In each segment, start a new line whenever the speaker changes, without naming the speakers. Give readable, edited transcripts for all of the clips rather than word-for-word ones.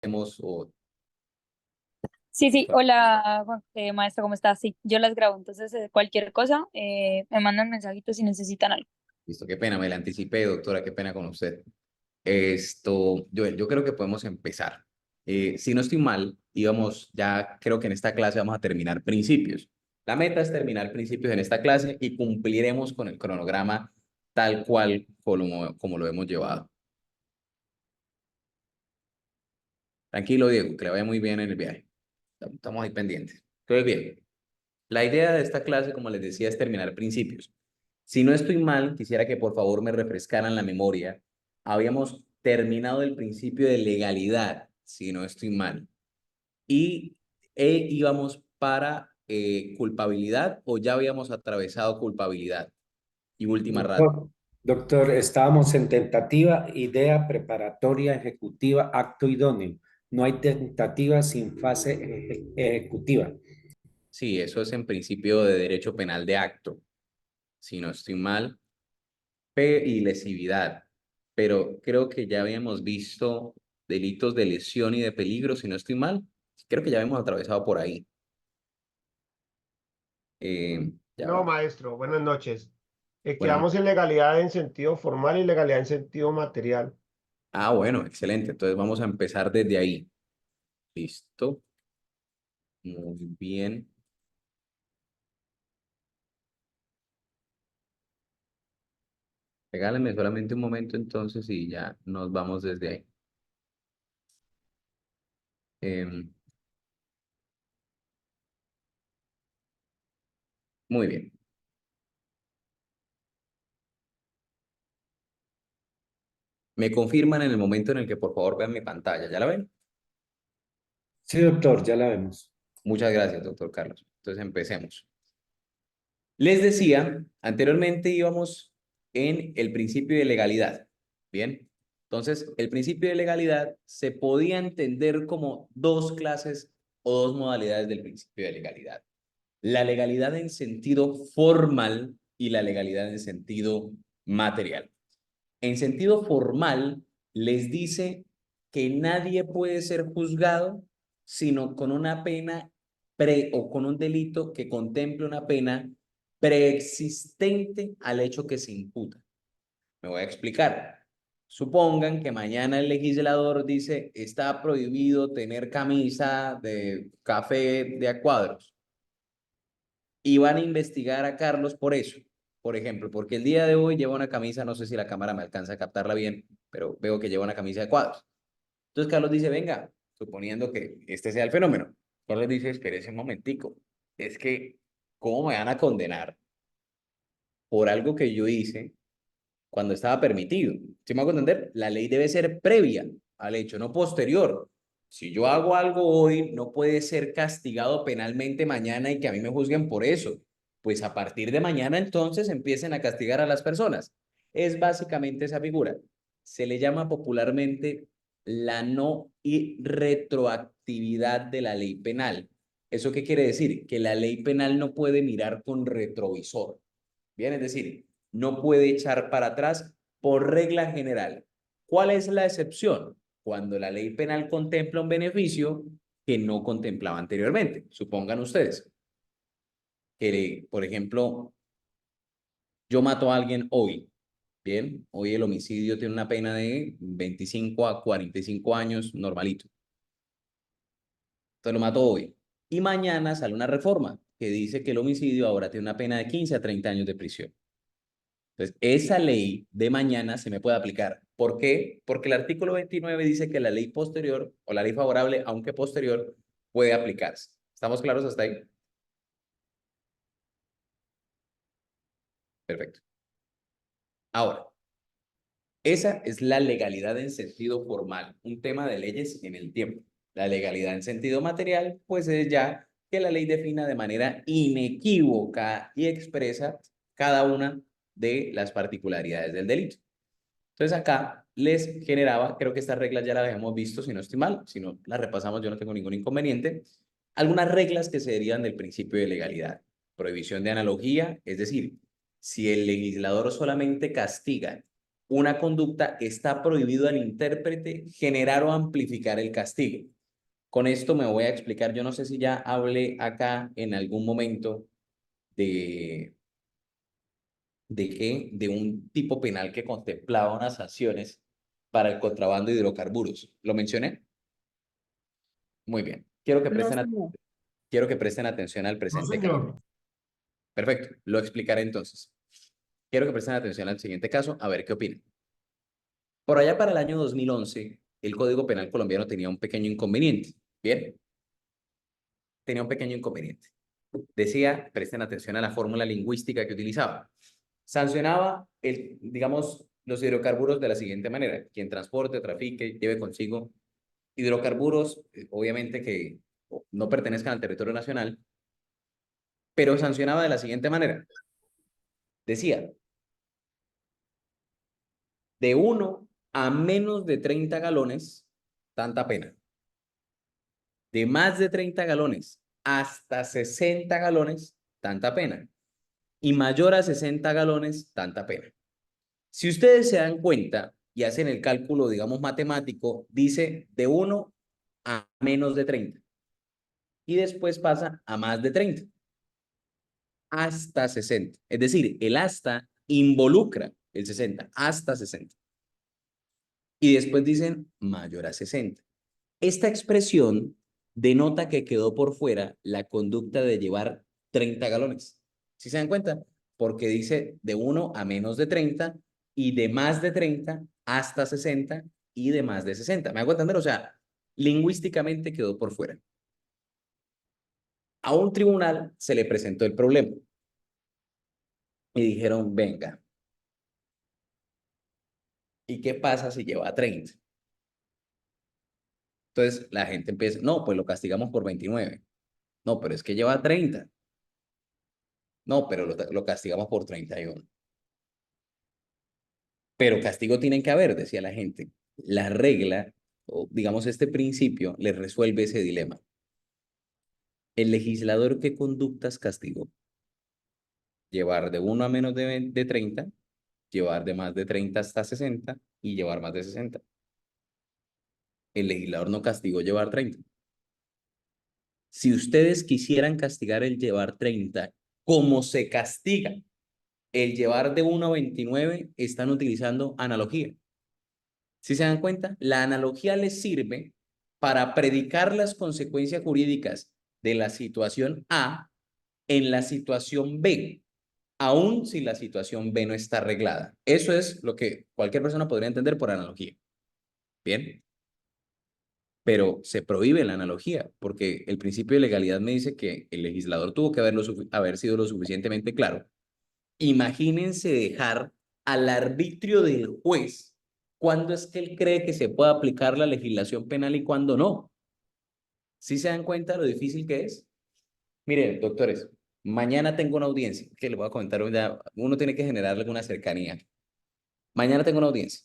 Hacemos o
Sí, sí, hola, maestra, ¿cómo estás? Sí, yo las grabo, entonces cualquier cosa, me mandan mensajitos si necesitan algo.
listo, qué pena, me la anticipé, doctora, qué pena con usted. Joel, yo creo que podemos empezar. Si no estoy mal, íbamos, ya creo que en esta clase vamos a terminar principios. La meta es terminar principios en esta clase y cumpliremos con el cronograma tal cual como lo hemos llevado. Tranquilo, Diego, que le vaya muy bien en el viaje. Estamos ahí pendientes. Entonces, bien, la idea de esta clase, como les decía, es terminar principios. Si no estoy mal, quisiera que por favor me refrescaran la memoria. Habíamos terminado el principio de legalidad, si no estoy mal, y íbamos para culpabilidad o ya habíamos atravesado culpabilidad y última ratio.
Doctor, estábamos en tentativa, idea preparatoria, ejecutiva, acto idóneo. No hay tentativa sin fase ejecutiva.
Sí, eso es en principio de derecho penal de acto, si no estoy mal, y lesividad. Pero creo que ya habíamos visto delitos de lesión y de peligro, si no estoy mal. Creo que ya habíamos atravesado por ahí. Ya
No,
va.
maestro, buenas noches.
Buenas
Quedamos
noches.
en legalidad en sentido formal y legalidad en sentido material.
Ah, bueno, excelente. Entonces vamos a empezar desde ahí. Listo. Muy bien. Regálenme solamente un momento entonces y ya nos vamos desde ahí. Em, muy bien. Me confirman en el momento en el que por favor vean mi pantalla. ¿Ya la ven?
Sí, doctor, ya la vemos.
Muchas gracias, doctor Carlos. Entonces empecemos. Les decía, anteriormente íbamos en el principio de legalidad. Bien. Entonces, el principio de legalidad se podía entender como dos clases o dos modalidades del principio de legalidad. La legalidad en sentido formal y la legalidad en sentido material. En sentido formal, les dice que nadie puede ser juzgado sino con una pena o con un delito que contemple una pena preexistente al hecho que se imputa. Me voy a explicar. Supongan que mañana el legislador dice está prohibido tener camisa de café de a cuadros y van a investigar a Carlos por eso. Por ejemplo, porque el día de hoy lleva una camisa, no sé si la cámara me alcanza a captarla bien, pero veo que lleva una camisa de cuadros. Entonces Carlos dice, venga, suponiendo que este sea el fenómeno. Carlos dice, espérese un momentico, es que, ¿cómo me van a condenar por algo que yo hice cuando estaba permitido? ¿Sí me hago entender? La ley debe ser previa al hecho, no posterior. Si yo hago algo hoy, no puede ser castigado penalmente mañana y que a mí me juzguen por eso. Pues a partir de mañana entonces empiecen a castigar a las personas. Es básicamente esa figura. Se le llama popularmente la no retroactividad de la ley penal. ¿Eso qué quiere decir? Que la ley penal no puede mirar con retrovisor. Bien, es decir, no puede echar para atrás por regla general. ¿Cuál es la excepción? Cuando la ley penal contempla un beneficio que no contemplaba anteriormente. Supongan ustedes que, por ejemplo, yo mato a alguien hoy. Bien, hoy el homicidio tiene una pena de 25 a 45 años normalito. Entonces lo mato hoy. Y mañana sale una reforma que dice que el homicidio ahora tiene una pena de 15 a 30 años de prisión. Entonces, esa ley de mañana se me puede aplicar. ¿Por qué? Porque el artículo 29 dice que la ley posterior o la ley favorable, aunque posterior, puede aplicarse. ¿Estamos claros hasta ahí? Perfecto. Ahora, esa es la legalidad en sentido formal, un tema de leyes en el tiempo. La legalidad en sentido material, pues es ya que la ley defina de manera inequívoca y expresa cada una de las particularidades del delito. Entonces acá les generaba, creo que estas reglas ya las habíamos visto, si no estoy mal, si no las repasamos yo no tengo ningún inconveniente, algunas reglas que se derivan del principio de legalidad. Prohibición de analogía, es decir, si el legislador solamente castiga una conducta, está prohibido al intérprete generar o amplificar el castigo. Con esto me voy a explicar, yo no sé si ya hablé acá en algún momento de qué, de un tipo penal que contemplaba unas sanciones para el contrabando de hidrocarburos. ¿Lo mencioné? Muy bien.
No, señor.
Quiero que presten atención al
No,
presente caso.
señor.
Perfecto, lo explicaré entonces. Quiero que presten atención al siguiente caso, a ver qué opinan. Por allá para el año 2011, el Código Penal colombiano tenía un pequeño inconveniente. Bien, tenía un pequeño inconveniente. Decía, presten atención a la fórmula lingüística que utilizaba. Sancionaba, digamos, los hidrocarburos de la siguiente manera. Quien transporte, trafique, lleve consigo hidrocarburos, obviamente que no pertenezcan al territorio nacional, pero sancionaba de la siguiente manera. Decía, de 1 a menos de 30 galones, tanta pena. De más de 30 galones hasta 60 galones, tanta pena. Y mayor a 60 galones, tanta pena. Si ustedes se dan cuenta y hacen el cálculo, digamos, matemático, dice de 1 a menos de 30. Y después pasa a más de 30. Hasta 60. Es decir, el hasta involucra el 60, hasta 60. Y después dicen mayor a 60. Esta expresión denota que quedó por fuera la conducta de llevar 30 galones. ¿Sí se dan cuenta? Porque dice de 1 a menos de 30 y de más de 30 hasta 60 y de más de 60. ¿Me hago entender? O sea, lingüísticamente quedó por fuera. A un tribunal se le presentó el problema y dijeron, venga, ¿y qué pasa si lleva 30? Entonces la gente empieza, no, pues lo castigamos por 29. No, pero es que lleva 30. No, pero lo castigamos por 31. Pero castigo tienen que haber, decía la gente. La regla, o digamos este principio, le resuelve ese dilema. El legislador, ¿qué conductas castigó? Llevar de 1 a menos de 30, llevar de más de 30 hasta 60 y llevar más de 60. El legislador no castigó llevar 30. Si ustedes quisieran castigar el llevar 30, como se castiga el llevar de 1 a 29, están utilizando analogía. ¿Sí se dan cuenta? La analogía les sirve para predicar las consecuencias jurídicas de la situación A en la situación B, aun si la situación B no está arreglada. Eso es lo que cualquier persona podría entender por analogía. Bien. Pero se prohíbe la analogía porque el principio de legalidad me dice que el legislador tuvo que haber sido lo suficientemente claro. Imagínense dejar al arbitrio del juez cuándo es que él cree que se puede aplicar la legislación penal y cuándo no. ¿Sí se dan cuenta lo difícil que es? Miren, doctores, mañana tengo una audiencia que les voy a comentar. Uno tiene que generar alguna cercanía. Mañana tengo una audiencia.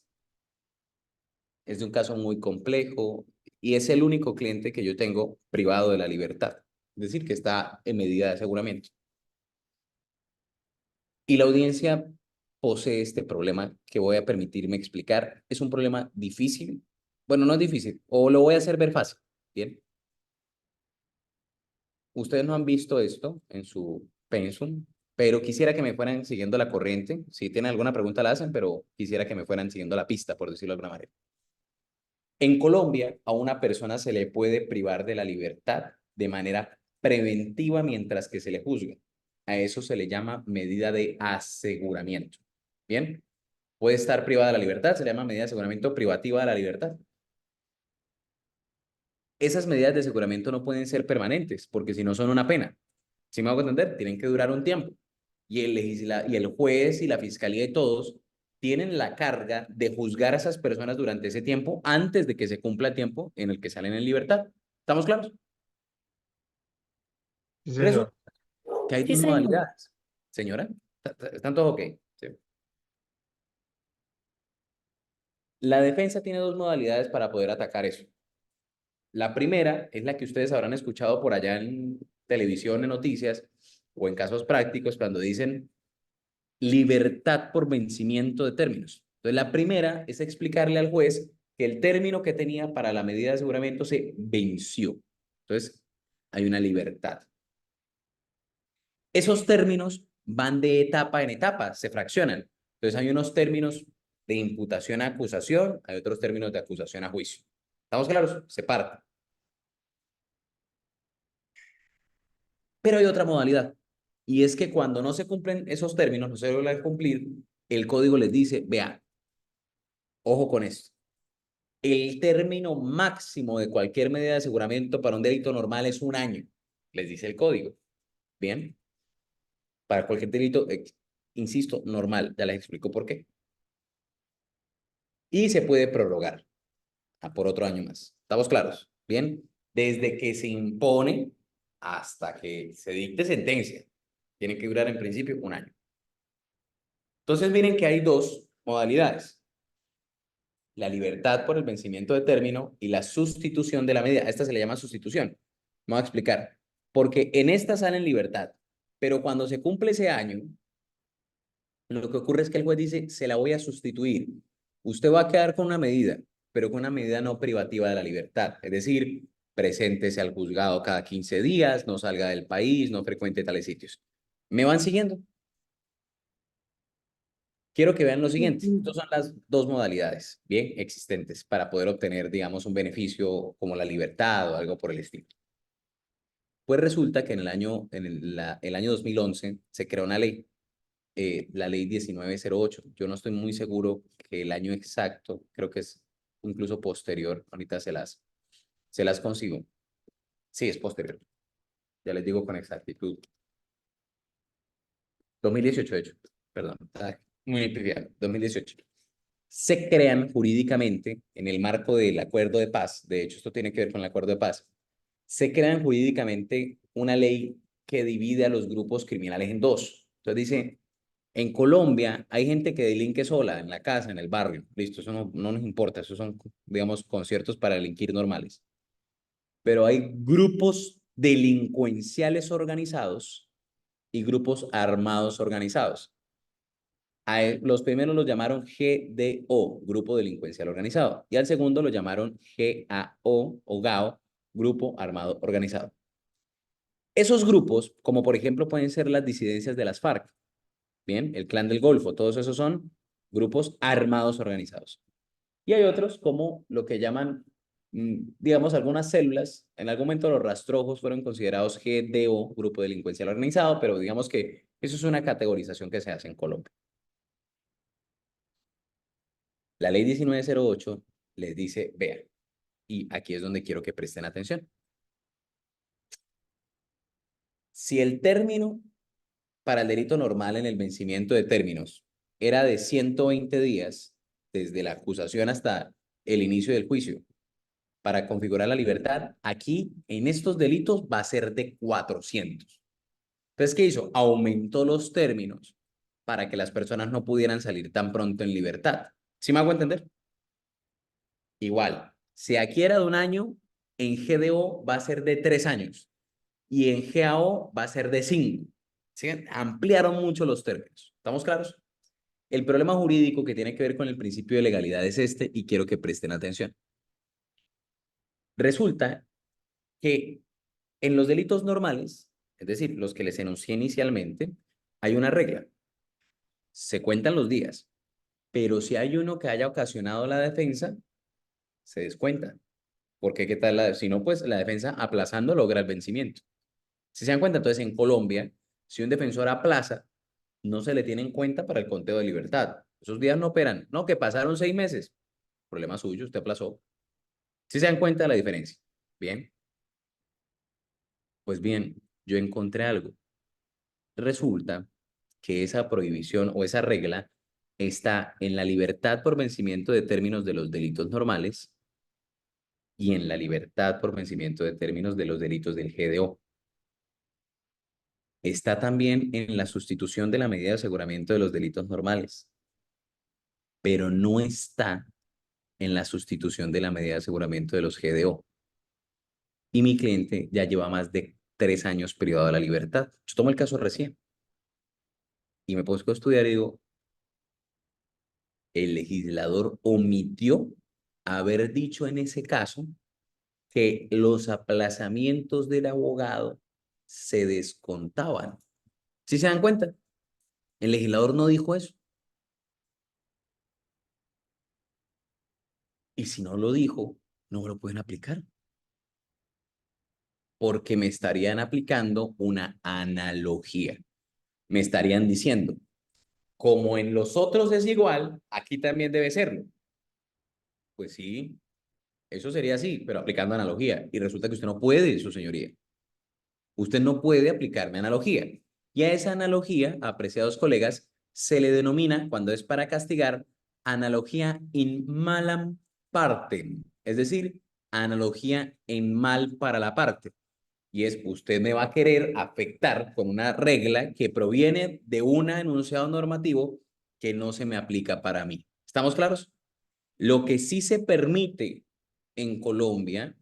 Es de un caso muy complejo y es el único cliente que yo tengo privado de la libertad. Es decir, que está en medida de aseguramiento. Y la audiencia posee este problema que voy a permitirme explicar. Es un problema difícil. Bueno, no es difícil, o lo voy a hacer ver fácil. Bien. Ustedes no han visto esto en su pensum, pero quisiera que me fueran siguiendo la corriente. Si tienen alguna pregunta la hacen, pero quisiera que me fueran siguiendo la pista, por decirlo de alguna manera. En Colombia, a una persona se le puede privar de la libertad de manera preventiva mientras que se le juzga. A eso se le llama medida de aseguramiento. Bien, puede estar privada de la libertad, se le llama medida de aseguramiento privativa de la libertad. Esas medidas de aseguramiento no pueden ser permanentes, porque si no son una pena. ¿Sí me hago entender? Tienen que durar un tiempo. Y el juez y la fiscalía y todos tienen la carga de juzgar a esas personas durante ese tiempo antes de que se cumpla el tiempo en el que salen en libertad. ¿Estamos claros?
Sí,
Resulta
señor.
que hay
Sí,
dos
señor.
modalidades. Señora, ¿están todos ok? Sí. La defensa tiene dos modalidades para poder atacar eso. La primera es la que ustedes habrán escuchado por allá en televisión, en noticias o en casos prácticos cuando dicen libertad por vencimiento de términos. Entonces, la primera es explicarle al juez que el término que tenía para la medida de aseguramiento se venció. Entonces, hay una libertad. Esos términos van de etapa en etapa, se fraccionan. Entonces, hay unos términos de imputación a acusación, hay otros términos de acusación a juicio. ¿Estamos claros? Se parte. Pero hay otra modalidad, y es que cuando no se cumplen esos términos, no se logra cumplir, el código les dice, vea, ojo con esto. El término máximo de cualquier medida de aseguramiento para un delito normal es 1 año, les dice el código. Bien, para cualquier delito, insisto, normal, ya les explico por qué. Y se puede prorrogar por otro año más. ¿Estamos claros? Bien, desde que se impone hasta que se dicte sentencia, tiene que durar en principio 1 año. Entonces miren que hay dos modalidades. La libertad por el vencimiento de término y la sustitución de la medida. A esta se le llama sustitución. Me voy a explicar. Porque en esta sale en libertad, pero cuando se cumple ese año, lo que ocurre es que el juez dice, se la voy a sustituir. Usted va a quedar con una medida, pero con una medida no privativa de la libertad. Es decir, preséntese al juzgado cada 15 días, no salga del país, no frecuente tales sitios. ¿Me van siguiendo? Quiero que vean lo siguiente. Estas son las dos modalidades bien existentes para poder obtener, digamos, un beneficio como la libertad o algo por el estilo. Pues resulta que en el año 2011 se creó una ley, la ley 1908. Yo no estoy muy seguro que el año exacto, creo que es incluso posterior, ahorita se las consigo. Sí, es posterior. Ya les digo con exactitud. 2018, de hecho, perdón, muy pifiado, 2018. Se crean jurídicamente en el marco del acuerdo de paz, de hecho esto tiene que ver con el acuerdo de paz, se crean jurídicamente una ley que divide a los grupos criminales en dos. Entonces dice, en Colombia hay gente que delinque sola, en la casa, en el barrio, listo, eso no nos importa, esos son, digamos, conciertos para delinquir normales. Pero hay grupos delincuenciales organizados y grupos armados organizados. Los primeros los llamaron GDO, Grupo Delincuencial Organizado, y al segundo lo llamaron GAO o GAO, Grupo Armado Organizado. Esos grupos, como por ejemplo pueden ser las disidencias de las FARC, bien, el Clan del Golfo, todos esos son grupos armados organizados. Y hay otros como lo que llaman, digamos, algunas células, en algún momento los rastrojos fueron considerados GDO, Grupo Delincuencial Organizado, pero digamos que eso es una categorización que se hace en Colombia. La ley 1908 les dice, vean, y aquí es donde quiero que presten atención. Si el término para el delito normal en el vencimiento de términos era de 120 días, desde la acusación hasta el inicio del juicio, para configurar la libertad, aquí en estos delitos va a ser de 400. Entonces, ¿qué hizo? Aumentó los términos para que las personas no pudieran salir tan pronto en libertad. ¿Sí me hago entender? Igual, si aquí era de 1 año, en GDO va a ser de 3 años y en GAO va a ser de 5. ¿Sí? Ampliaron mucho los términos. ¿Estamos claros? El problema jurídico que tiene que ver con el principio de legalidad es este y quiero que presten atención. Resulta que en los delitos normales, es decir, los que les enuncié inicialmente, hay una regla. Se cuentan los días, pero si hay uno que haya ocasionado la defensa, se descuenta. Porque qué tal, si no, pues la defensa aplazando logra el vencimiento. Si se dan cuenta, entonces en Colombia, si un defensor aplaza, no se le tiene en cuenta para el conteo de libertad. Esos días no operan. No, que pasaron 6 meses. Problema suyo, usted aplazó. Si se dan cuenta de la diferencia. Bien. Pues bien, yo encontré algo. Resulta que esa prohibición o esa regla está en la libertad por vencimiento de términos de los delitos normales y en la libertad por vencimiento de términos de los delitos del GDO. Está también en la sustitución de la medida de aseguramiento de los delitos normales, pero no está en la sustitución de la medida de aseguramiento de los GDO. Y mi cliente ya lleva más de 3 años privado de la libertad. Yo tomo el caso recién y me pongo a estudiar y digo, el legislador omitió haber dicho en ese caso que los aplazamientos del abogado se descontaban. ¿Sí se dan cuenta? El legislador no dijo eso. Y si no lo dijo, no me lo pueden aplicar. Porque me estarían aplicando una analogía. Me estarían diciendo, como en los otros es igual, aquí también debe serlo. Pues sí, eso sería así, pero aplicando analogía. Y resulta que usted no puede, su señoría. Usted no puede aplicarme analogía. Y a esa analogía, apreciados colegas, se le denomina, cuando es para castigar, analogía in malam partem, es decir, analogía en mal para la parte. Y es, usted me va a querer afectar con una regla que proviene de un enunciado normativo que no se me aplica para mí. ¿Estamos claros? Lo que sí se permite en Colombia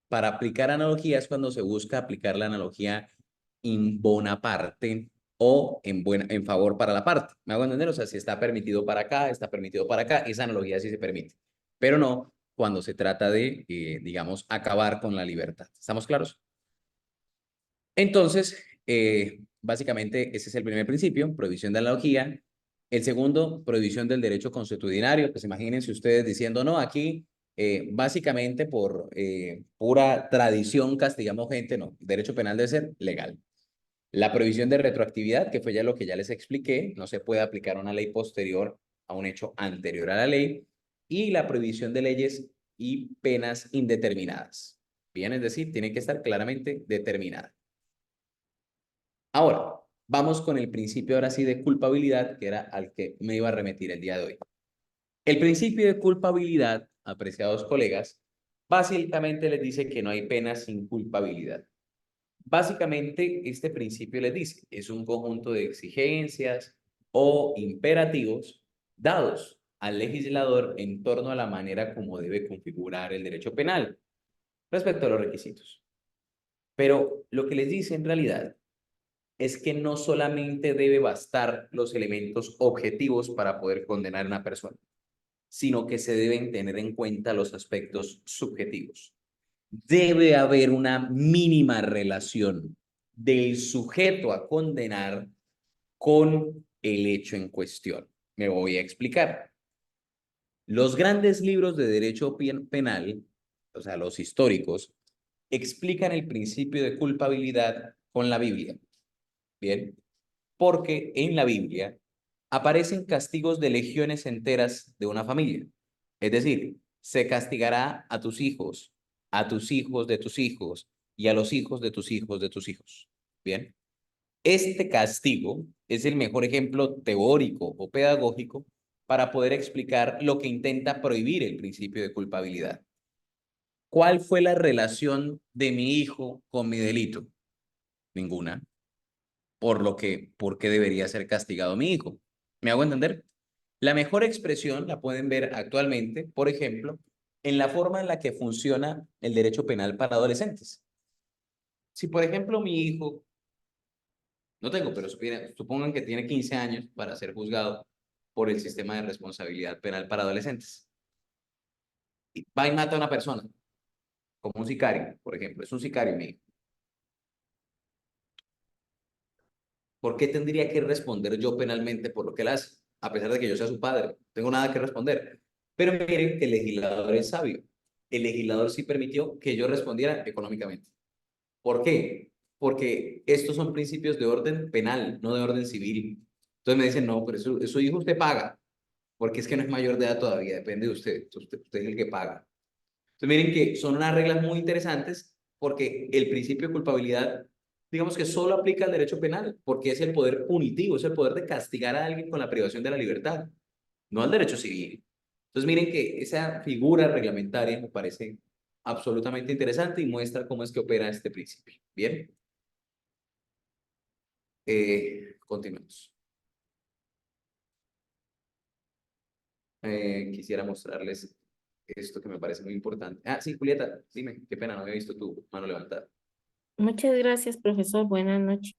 para aplicar analogía es cuando se busca aplicar la analogía in bona parte o en favor para la parte. ¿Me hago entender? O sea, si está permitido para acá, está permitido para acá, esa analogía sí se permite. Pero no cuando se trata de, digamos, acabar con la libertad. ¿Estamos claros? Entonces, básicamente ese es el primer principio, prohibición de analogía. El segundo, prohibición del derecho consuetudinario. Pues imagínense ustedes diciendo, no, aquí básicamente por pura tradición castigamos gente, no, derecho penal debe ser legal. La prohibición de retroactividad, que fue ya lo que ya les expliqué, no se puede aplicar una ley posterior a un hecho anterior a la ley. Y la prohibición de leyes y penas indeterminadas. Bien, es decir, tiene que estar claramente determinada. Ahora, vamos con el principio ahora sí de culpabilidad, que era al que me iba a remitir el día de hoy. El principio de culpabilidad, apreciados colegas, básicamente les dice que no hay pena sin culpabilidad. Básicamente, este principio les dice, es un conjunto de exigencias o imperativos dados al legislador en torno a la manera como debe configurar el derecho penal respecto a los requisitos. Pero lo que les dice en realidad es que no solamente debe bastar los elementos objetivos para poder condenar a una persona, sino que se deben tener en cuenta los aspectos subjetivos. Debe haber una mínima relación del sujeto a condenar con el hecho en cuestión. Me voy a explicar. Los grandes libros de derecho penal, o sea, los históricos, explican el principio de culpabilidad con la Biblia. Bien, porque en la Biblia aparecen castigos de legiones enteras de una familia. Es decir, se castigará a tus hijos de tus hijos y a los hijos de tus hijos de tus hijos. Bien, este castigo es el mejor ejemplo teórico o pedagógico para poder explicar lo que intenta prohibir el principio de culpabilidad. ¿Cuál fue la relación de mi hijo con mi delito? Ninguna. ¿Por qué debería ser castigado mi hijo? ¿Me hago entender? La mejor expresión la pueden ver actualmente, por ejemplo, en la forma en la que funciona el derecho penal para adolescentes. Si, por ejemplo, mi hijo, no tengo, pero supongan que tiene 15 años para ser juzgado por el sistema de responsabilidad penal para adolescentes. Y va y mata a una persona, como un sicario, por ejemplo. Es un sicario mi hijo. ¿Por qué tendría que responder yo penalmente por lo que él hace? A pesar de que yo sea su padre, no tengo nada que responder. Pero miren que el legislador es sabio. El legislador sí permitió que yo respondiera económicamente. ¿Por qué? Porque estos son principios de orden penal, no de orden civil. Entonces me dicen, no, pero su hijo usted paga, porque es que no es mayor de edad todavía, depende de usted. Usted es el que paga. Entonces miren que son unas reglas muy interesantes porque el principio de culpabilidad, digamos que solo aplica al derecho penal, porque es el poder punitivo, es el poder de castigar a alguien con la privación de la libertad, no al derecho civil. Entonces miren que esa figura reglamentaria me parece absolutamente interesante y muestra cómo es que opera este principio. Bien, continuemos. Quisiera mostrarles esto que me parece muy importante. Ah, sí, Julieta, dime, qué pena, no había visto tu mano levantada.
Muchas gracias, profesor. Buenas noches.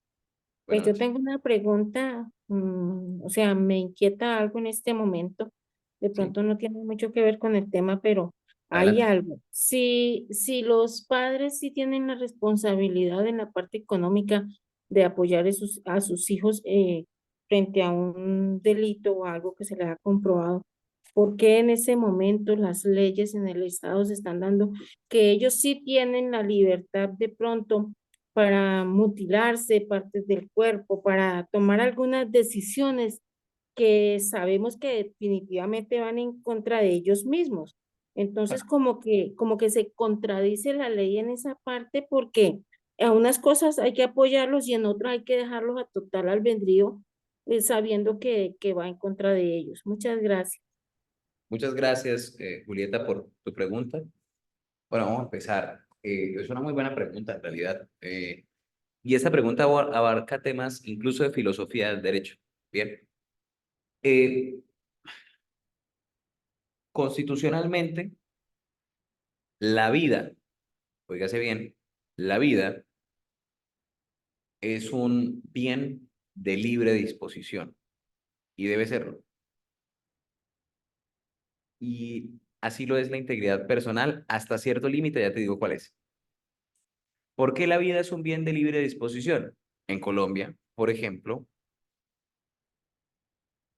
Pues
Buenas
yo
noches.
tengo una pregunta, o sea, me inquieta algo en este momento. De
Sí,
pronto no tiene mucho que ver con el tema, pero hay
adelante.
algo. Si los padres sí tienen la responsabilidad en la parte económica de apoyar a sus hijos frente a un delito o algo que se les ha comprobado, ¿por qué en ese momento las leyes en el Estado se están dando que ellos sí tienen la libertad de pronto para mutilarse partes del cuerpo, para tomar algunas decisiones que sabemos que definitivamente van en contra de ellos mismos? Entonces,
Bueno,
como que se contradice la ley en esa parte porque a unas cosas hay que apoyarlos y en otras hay que dejarlos a total albedrío, sabiendo que va en contra de ellos. Muchas gracias.
muchas gracias, Julieta, por tu pregunta. Bueno, vamos a empezar. Es una muy buena pregunta, en realidad. Y esta pregunta abarca temas incluso de filosofía del derecho. Bien. Eh, Constitucionalmente, la vida, oígase bien, la vida es un bien de libre disposición y debe serlo. Y así lo es la integridad personal hasta cierto límite, ya te digo cuál es. ¿Por qué la vida es un bien de libre disposición? En Colombia, por ejemplo,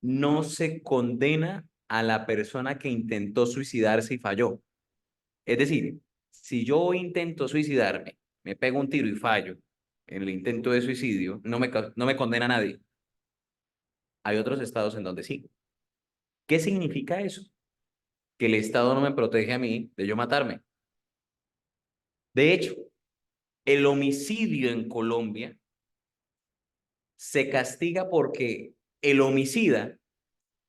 no se condena a la persona que intentó suicidarse y falló. Es decir, si yo intento suicidarme, me pego un tiro y fallo en el intento de suicidio, no me condena a nadie. Hay otros estados en donde sí. ¿Qué significa eso? Que el Estado no me protege a mí de yo matarme. De hecho, el homicidio en Colombia se castiga porque el homicida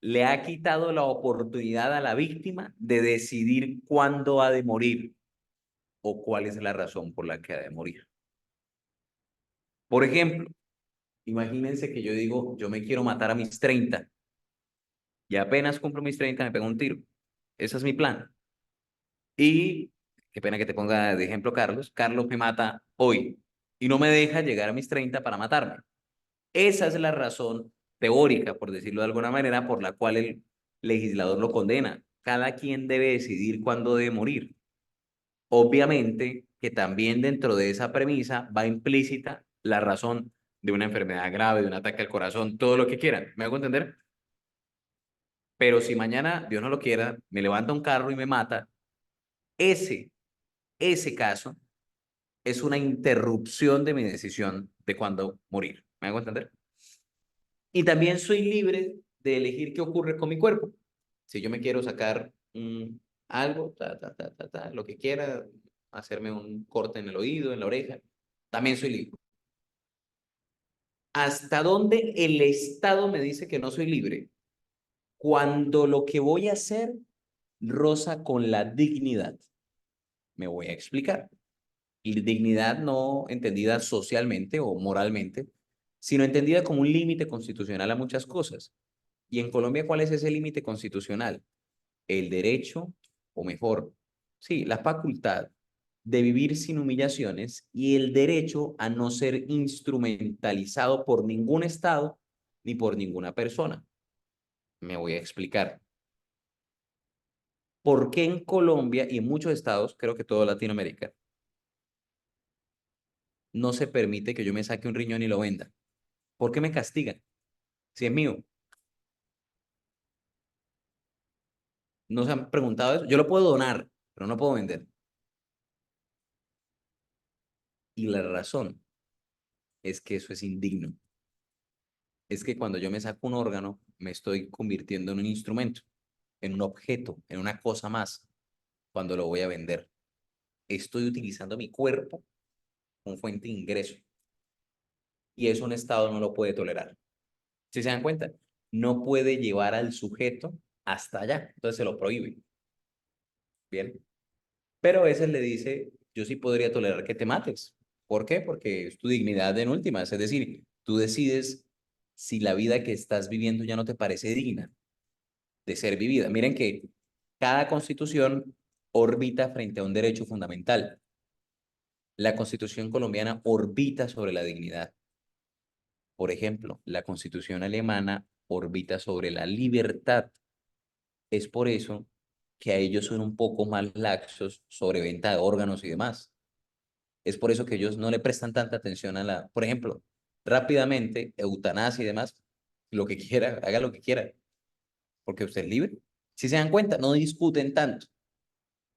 le ha quitado la oportunidad a la víctima de decidir cuándo ha de morir o cuál es la razón por la que ha de morir. Por ejemplo, imagínense que yo digo, yo me quiero matar a mis 30 y apenas cumplo mis 30 me pego un tiro. Ese es mi plan. Y qué pena que te ponga de ejemplo Carlos. Carlos me mata hoy y no me deja llegar a mis 30 para matarme. Esa es la razón teórica, por decirlo de alguna manera, por la cual el legislador lo condena. Cada quien debe decidir cuándo debe morir. Obviamente que también dentro de esa premisa va implícita la razón de una enfermedad grave, de un ataque al corazón, todo lo que quieran. ¿Me hago entender? Pero si mañana, Dios no lo quiera, me levanta un carro y me mata, ese, ese caso es una interrupción de mi decisión de cuándo morir. ¿Me hago entender? Y también soy libre de elegir qué ocurre con mi cuerpo. Si yo me quiero sacar algo, lo que quiera, hacerme un corte en el oído, en la oreja, también soy libre. ¿Hasta dónde el Estado me dice que no soy libre? Cuando lo que voy a hacer roza con la dignidad. Me voy a explicar. Y dignidad no entendida socialmente o moralmente, sino entendida como un límite constitucional a muchas cosas. Y en Colombia, ¿cuál es ese límite constitucional? El derecho, o mejor, sí, la facultad de vivir sin humillaciones y el derecho a no ser instrumentalizado por ningún Estado ni por ninguna persona. Me voy a explicar. ¿Por qué en Colombia y en muchos estados, creo que toda Latinoamérica, no se permite que yo me saque un riñón y lo venda? ¿Por qué me castigan? Si es mío. ¿No se han preguntado eso? Yo lo puedo donar, pero no puedo vender. Y la razón es que eso es indigno. Es que cuando yo me saco un órgano, me estoy convirtiendo en un instrumento, en un objeto, en una cosa más, cuando lo voy a vender. Estoy utilizando mi cuerpo como fuente de ingreso. Y eso un Estado no lo puede tolerar. ¿Sí se dan cuenta? No puede llevar al sujeto hasta allá. Entonces se lo prohíbe. Bien. Pero a veces le dice, yo sí podría tolerar que te mates. ¿Por qué? Porque es tu dignidad en últimas. Es decir, tú decides si la vida que estás viviendo ya no te parece digna de ser vivida. Miren que cada constitución orbita frente a un derecho fundamental. La constitución colombiana orbita sobre la dignidad. Por ejemplo, la Constitución alemana orbita sobre la libertad. Es por eso que a ellos son un poco más laxos sobre venta de órganos y demás. Es por eso que ellos no le prestan tanta atención a la, por ejemplo, rápidamente, eutanasia y demás, lo que quiera, haga lo que quiera, porque usted es libre. Si se dan cuenta, no discuten tanto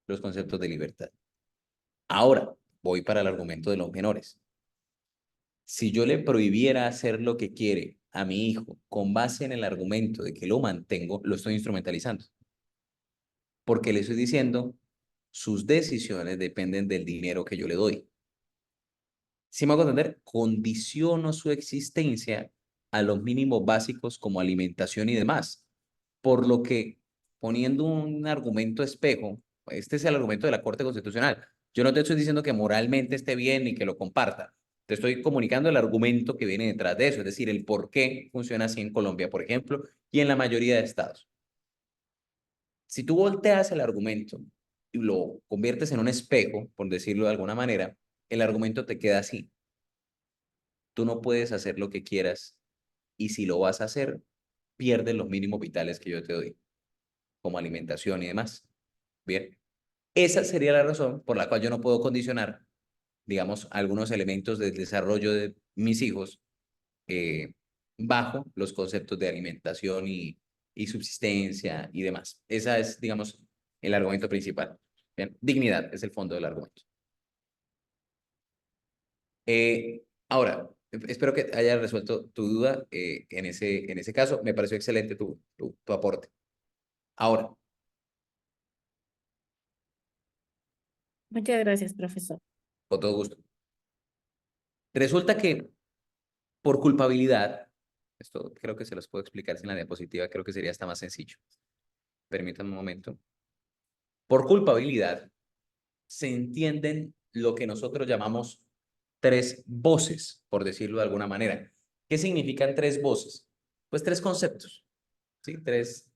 los conceptos de libertad. Ahora, voy para el argumento de los menores. Si yo le prohibiera hacer lo que quiere a mi hijo con base en el argumento de que lo mantengo, lo estoy instrumentalizando. Porque le estoy diciendo, sus decisiones dependen del dinero que yo le doy. Si me hago entender, condiciono su existencia a los mínimos básicos como alimentación y demás. Por lo que, poniendo un argumento espejo, este es el argumento de la Corte Constitucional. Yo no te estoy diciendo que moralmente esté bien ni que lo comparta. Te estoy comunicando el argumento que viene detrás de eso, es decir, el por qué funciona así en Colombia, por ejemplo, y en la mayoría de estados. Si tú volteas el argumento y lo conviertes en un espejo, por decirlo de alguna manera, el argumento te queda así. Tú no puedes hacer lo que quieras y si lo vas a hacer, pierdes los mínimos vitales que yo te doy, como alimentación y demás. Bien, esa sería la razón por la cual yo no puedo condicionar, digamos, algunos elementos del desarrollo de mis hijos bajo los conceptos de alimentación y subsistencia y demás. Esa es, digamos, el argumento principal. Bien, dignidad es el fondo del argumento. Ahora, espero que haya resuelto tu duda en ese caso. Me pareció excelente tu aporte. Ahora,
Muchas gracias, profesor.
con todo gusto. Resulta que por culpabilidad, esto creo que se los puedo explicar sin la diapositiva, creo que sería hasta más sencillo. Permítanme un momento. Por culpabilidad se entienden lo que nosotros llamamos tres voces, por decirlo de alguna manera. ¿Qué significan tres voces? Pues tres conceptos, ¿sí? Tres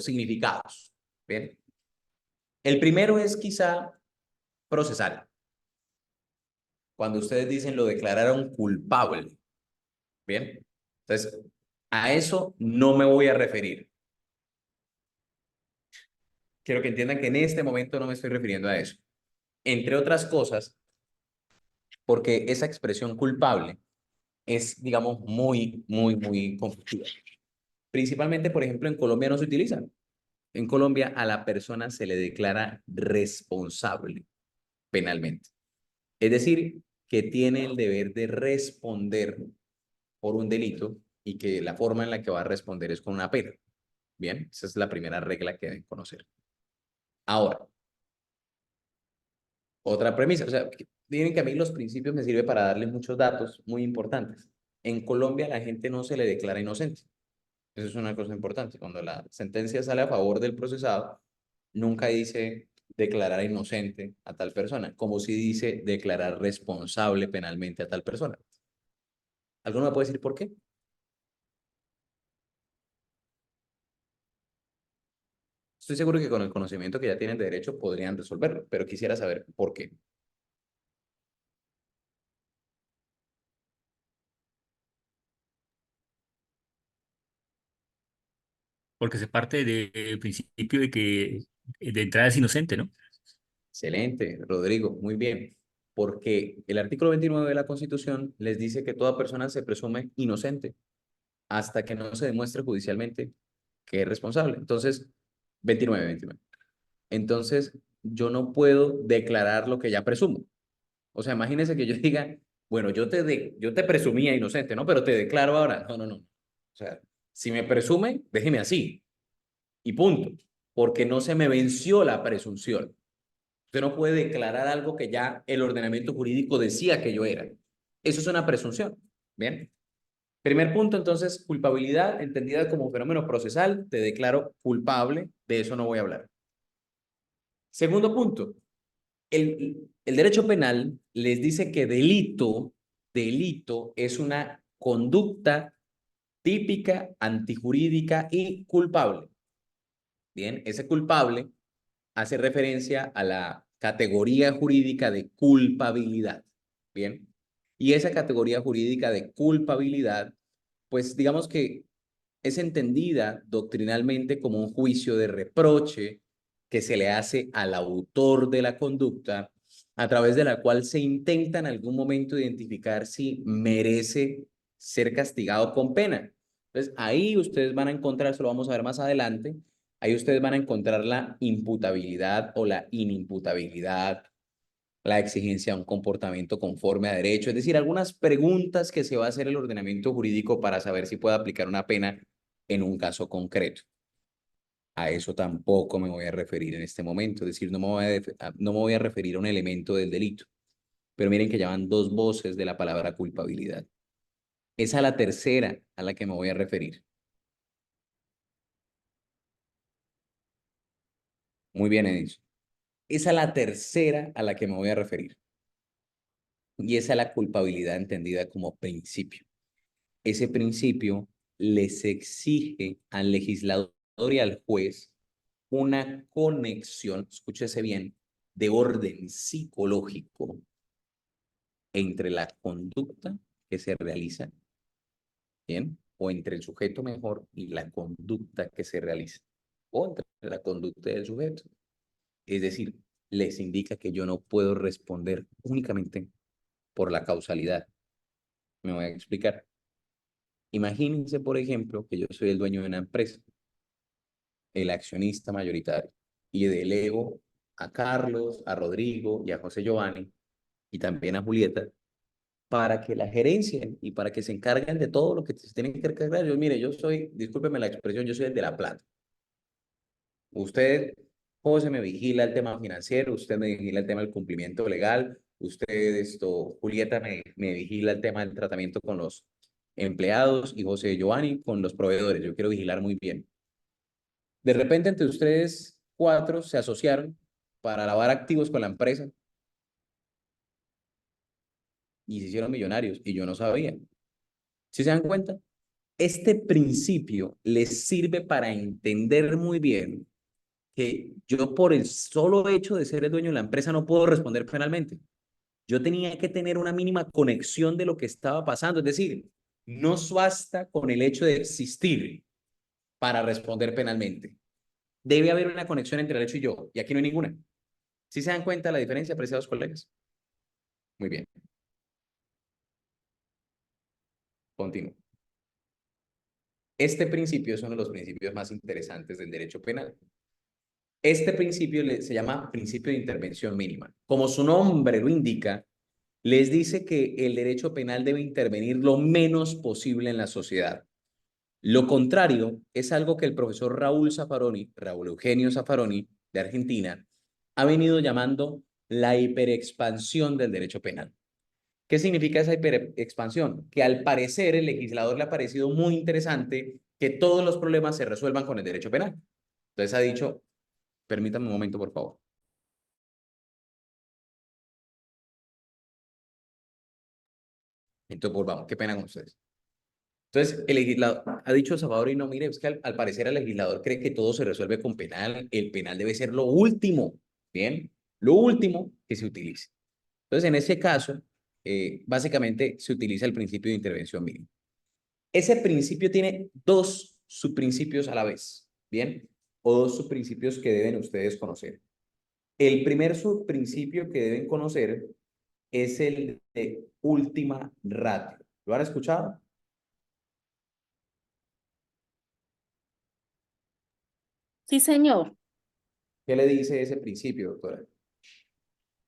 significados. Bien. El primero es quizá procesal. Cuando ustedes dicen lo declararon culpable. Bien. Entonces, a eso no me voy a referir. Quiero que entiendan que en este momento no me estoy refiriendo a eso. Entre otras cosas, porque esa expresión culpable es, digamos, muy conflictiva. Principalmente, por ejemplo, en Colombia no se utiliza. En Colombia a la persona se le declara responsable penalmente. Es decir, que tiene el deber de responder por un delito y que la forma en la que va a responder es con una pena. Bien, esa es la primera regla que deben conocer. Ahora, otra premisa, o sea, miren que a mí los principios me sirven para darle muchos datos muy importantes. En Colombia a la gente no se le declara inocente. Eso es una cosa importante. Cuando la sentencia sale a favor del procesado, nunca dice declarar inocente a tal persona, como si dice declarar responsable penalmente a tal persona. ¿Alguno me puede decir por qué? Estoy seguro que con el conocimiento que ya tienen de derecho podrían resolverlo, pero quisiera saber por qué.
Porque se parte del principio de que de entrada es inocente, ¿no?
Excelente, Rodrigo, muy bien. Porque el artículo 29 de la Constitución les dice que toda persona se presume inocente hasta que no se demuestre judicialmente que es responsable. Entonces, 29. Entonces, yo no puedo declarar lo que ya presumo. O sea, imagínense que yo diga, bueno, yo te presumía inocente, ¿no? Pero te declaro ahora. No. O sea, si me presume, déjeme así. Y punto. Porque no se me venció la presunción. Usted no puede declarar algo que ya el ordenamiento jurídico decía que yo era. Eso es una presunción. Bien. Primer punto, entonces, culpabilidad entendida como fenómeno procesal. Te declaro culpable. De eso no voy a hablar. Segundo punto, el derecho penal les dice que delito es una conducta típica, antijurídica y culpable. Bien, ese culpable hace referencia a la categoría jurídica de culpabilidad. Bien, Y esa categoría jurídica de culpabilidad, pues digamos que es entendida doctrinalmente como un juicio de reproche que se le hace al autor de la conducta, a través de la cual se intenta en algún momento identificar si merece ser castigado con pena. Entonces, ahí ustedes van a encontrar, eso lo vamos a ver más adelante, ahí ustedes van a encontrar la imputabilidad o la inimputabilidad, la exigencia de un comportamiento conforme a derecho, es decir, algunas preguntas que se va a hacer el ordenamiento jurídico para saber si puede aplicar una pena en un caso concreto. A eso tampoco me voy a referir en este momento, es decir, no me voy a referir a un elemento del delito. Pero miren que ya van dos voces de la palabra culpabilidad. Es a la tercera a la que me voy a referir. Muy bien, Edison. Es a la tercera a la que me voy a referir. Y es a la culpabilidad entendida como principio. Ese principio les exige al legislador y al juez una conexión, escúchese bien, de orden psicológico entre la conducta que se realiza, ¿bien? O entre el sujeto mejor y la conducta que se realiza, o entre la conducta del sujeto. Es decir, les indica que yo no puedo responder únicamente por la causalidad. Me voy a explicar. Imagínense, por ejemplo, que yo soy el dueño de una empresa, el accionista mayoritario, y delego a Carlos, a Rodrigo y a José Giovanni, y también a Julieta, para que la gerencien y para que se encarguen de todo lo que se tienen que encargar. Yo, mire, yo soy, discúlpeme la expresión, yo soy el de la plata. Usted, José, me vigila el tema financiero, usted me vigila el tema del cumplimiento legal, usted, Julieta, me vigila el tema del tratamiento con los empleados y José Giovanni con los proveedores. Yo quiero vigilar muy bien. De repente, entre ustedes cuatro se asociaron para lavar activos con la empresa y se hicieron millonarios y yo no sabía. ¿Sí se dan cuenta? Este principio les sirve para entender muy bien que yo por el solo hecho de ser el dueño de la empresa no puedo responder penalmente. Yo tenía que tener una mínima conexión de lo que estaba pasando, es decir, no basta con el hecho de existir para responder penalmente. Debe haber una conexión entre el hecho y yo, y aquí no hay ninguna. ¿Sí se dan cuenta de la diferencia, apreciados colegas? Muy bien. Continúo. Este principio es uno de los principios más interesantes del derecho penal. Este principio se llama principio de intervención mínima. Como su nombre lo indica, les dice que el derecho penal debe intervenir lo menos posible en la sociedad. Lo contrario es algo que el profesor Raúl Eugenio Zaffaroni, de Argentina, ha venido llamando la hiperexpansión del derecho penal. ¿Qué significa esa hiperexpansión? Que al parecer el legislador le ha parecido muy interesante que todos los problemas se resuelvan con el derecho penal. Entonces ha dicho, permítanme un momento, por favor. Entonces, volvamos, qué pena con ustedes. Entonces, el legislador ha dicho Zaffaroni, no, mire, es que al parecer el legislador cree que todo se resuelve con penal, el penal debe ser lo último, ¿bien? Lo último que se utilice. Entonces, en ese caso, básicamente se utiliza el principio de intervención mínima. Ese principio tiene dos subprincipios a la vez, ¿bien? O dos subprincipios que deben ustedes conocer. El primer subprincipio que deben conocer es el de última ratio. ¿Lo han escuchado?
Sí, señor.
¿Qué le dice ese principio, doctora?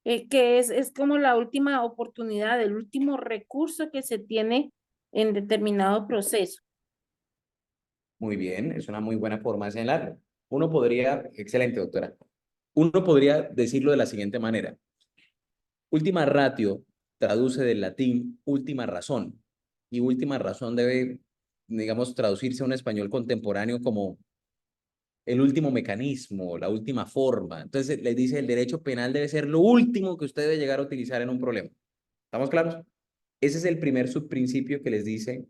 Que es como la última oportunidad, el último recurso que se tiene en determinado proceso.
Muy bien, es una muy buena forma de señalarlo. Uno podría, excelente, doctora. Uno podría decirlo de la siguiente manera. Última ratio traduce del latín última razón, y última razón debe, digamos, traducirse a un español contemporáneo como el último mecanismo, la última forma. Entonces, les dice, el derecho penal debe ser lo último que usted debe llegar a utilizar en un problema. ¿Estamos claros? Ese es el primer subprincipio que les dice,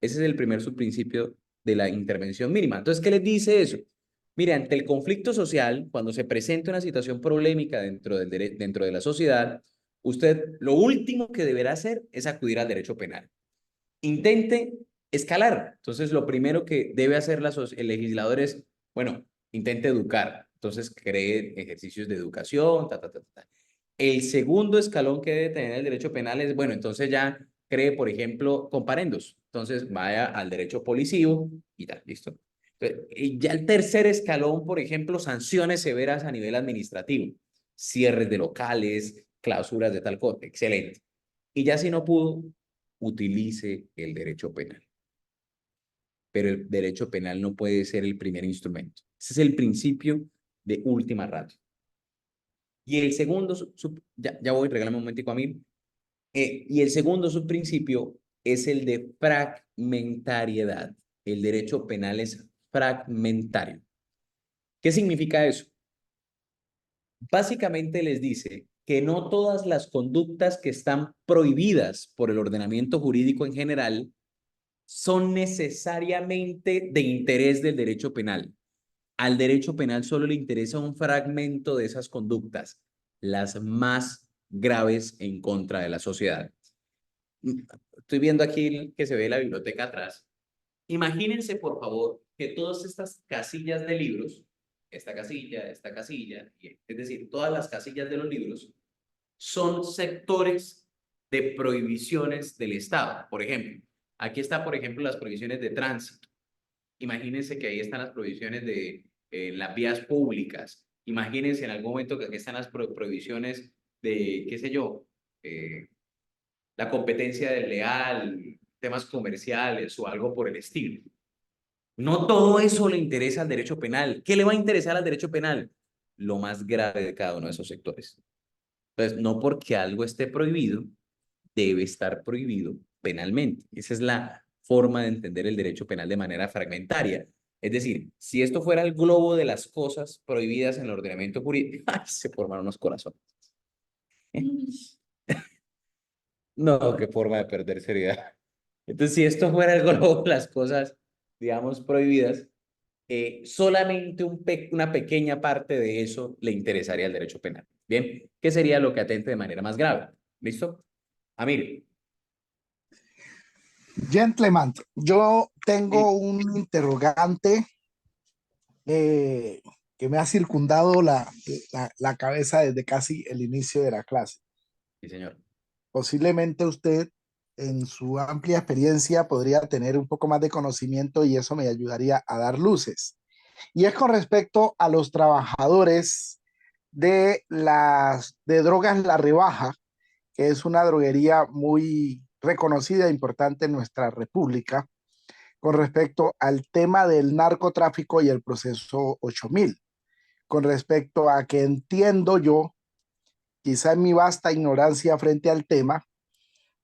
ese es el primer subprincipio de la intervención mínima. Entonces, ¿qué les dice eso? Mire, ante el conflicto social, cuando se presenta una situación problemática dentro de la sociedad, usted lo último que deberá hacer es acudir al derecho penal. Intente escalar. Entonces, lo primero que debe hacer el legislador es, bueno, intente educar. Entonces, cree ejercicios de educación, ta, ta, ta, ta. El segundo escalón que debe tener el derecho penal es, bueno, entonces ya cree, por ejemplo, comparendos. Entonces, vaya al derecho policivo y tal, listo. Entonces, y ya el tercer escalón, por ejemplo, sanciones severas a nivel administrativo, cierres de locales, clausuras de tal cosa, excelente. Y ya si no pudo, utilice el derecho penal. Pero el derecho penal no puede ser el primer instrumento. Ese es el principio de última ratio. Y el segundo, ya voy, regálame un momentico a mí. Y el segundo subprincipio es el de fragmentariedad. El derecho penal es fragmentario. ¿Qué significa eso? Básicamente les dice que no todas las conductas que están prohibidas por el ordenamiento jurídico en general son necesariamente de interés del derecho penal. Al derecho penal solo le interesa un fragmento de esas conductas, las más graves en contra de la sociedad. Estoy viendo aquí que se ve la biblioteca atrás. Imagínense, por favor, que todas estas casillas de libros, esta casilla, es decir, todas las casillas de los libros, son sectores de prohibiciones del Estado. Por ejemplo, aquí está, por ejemplo, las prohibiciones de tránsito. Imagínense que ahí están las prohibiciones de las vías públicas. Imagínense en algún momento que aquí están las prohibiciones de, qué sé yo, la competencia desleal, temas comerciales o algo por el estilo. No todo eso le interesa al derecho penal. ¿Qué le va a interesar al derecho penal? Lo más grave de cada uno de esos sectores. Entonces, no porque algo esté prohibido, debe estar prohibido penalmente. Esa es la forma de entender el derecho penal de manera fragmentaria. Es decir, si esto fuera el globo de las cosas prohibidas en el ordenamiento jurídico, ¡ay! Se formaron unos corazones. No, qué forma de perder seriedad. Entonces, si esto fuera el globo de las cosas, digamos, prohibidas, solamente una pequeña parte de eso le interesaría al derecho penal. Bien, ¿qué sería lo que atente de manera más grave? ¿Listo? Amir.
Gentleman, yo tengo un interrogante eh, que me ha circundado la cabeza desde casi el inicio de la clase.
Sí, señor.
Posiblemente usted, en su amplia experiencia, podría tener un poco más de conocimiento y eso me ayudaría a dar luces. Y es con respecto a los trabajadores de Drogas La Rebaja, que es una droguería muy reconocida e importante en nuestra república, con respecto al tema del narcotráfico y el proceso 8000. Con respecto a que entiendo yo, quizá en mi vasta ignorancia frente al tema,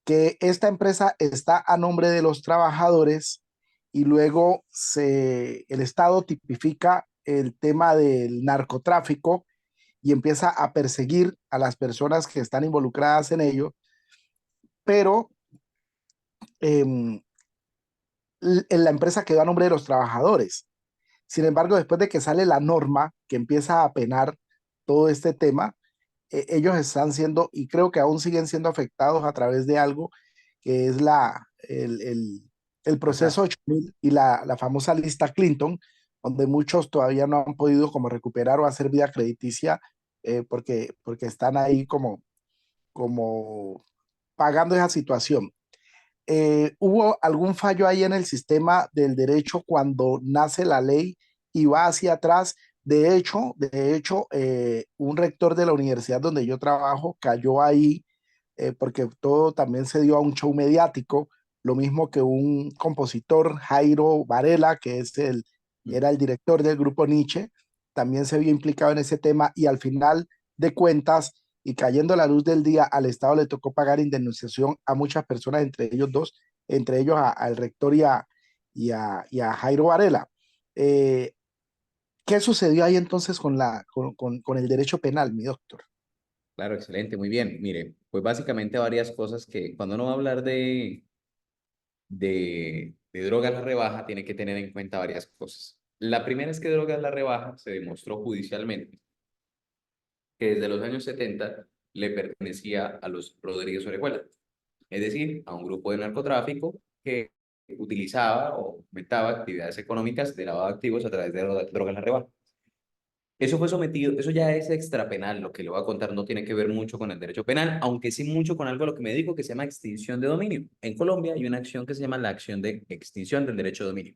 que esta empresa está a nombre de los trabajadores y luego el Estado tipifica el tema del narcotráfico y empieza a perseguir a las personas que están involucradas en ello, pero en la empresa quedó a nombre de los trabajadores. Sin embargo, después de que sale la norma que empieza a penar todo este tema, ellos están siendo, y creo que aún siguen siendo afectados a través de algo que es el proceso 8000 y la famosa lista Clinton, donde muchos todavía no han podido como recuperar o hacer vida crediticia porque están ahí como pagando esa situación. ¿Hubo algún fallo ahí en el sistema del derecho cuando nace la ley y va hacia atrás? De hecho, un rector de la universidad donde yo trabajo cayó ahí porque todo también se dio a un show mediático, lo mismo que un compositor, Jairo Varela, era el director del grupo Nietzsche, también se vio implicado en ese tema y al final de cuentas y cayendo a la luz del día, al Estado le tocó pagar indemnización a muchas personas, entre ellos dos, entre ellos al rector y a Jairo Varela. ¿Qué sucedió ahí entonces con el derecho penal, mi doctor?
Claro, excelente, muy bien. Mire, pues básicamente varias cosas que cuando uno va a hablar de drogas la rebaja, tiene que tener en cuenta varias cosas. La primera es que drogas la rebaja se demostró judicialmente que desde los años 70 le pertenecía a los Rodríguez Orejuela, es decir, a un grupo de narcotráfico que utilizaba o aumentaba actividades económicas de lavado de activos a través de droga en la rebaja. Eso fue sometido, eso ya es extrapenal, lo que le voy a contar no tiene que ver mucho con el derecho penal, aunque sí mucho con algo lo que me dijo que se llama extinción de dominio. En Colombia hay una acción que se llama la acción de extinción del derecho de dominio.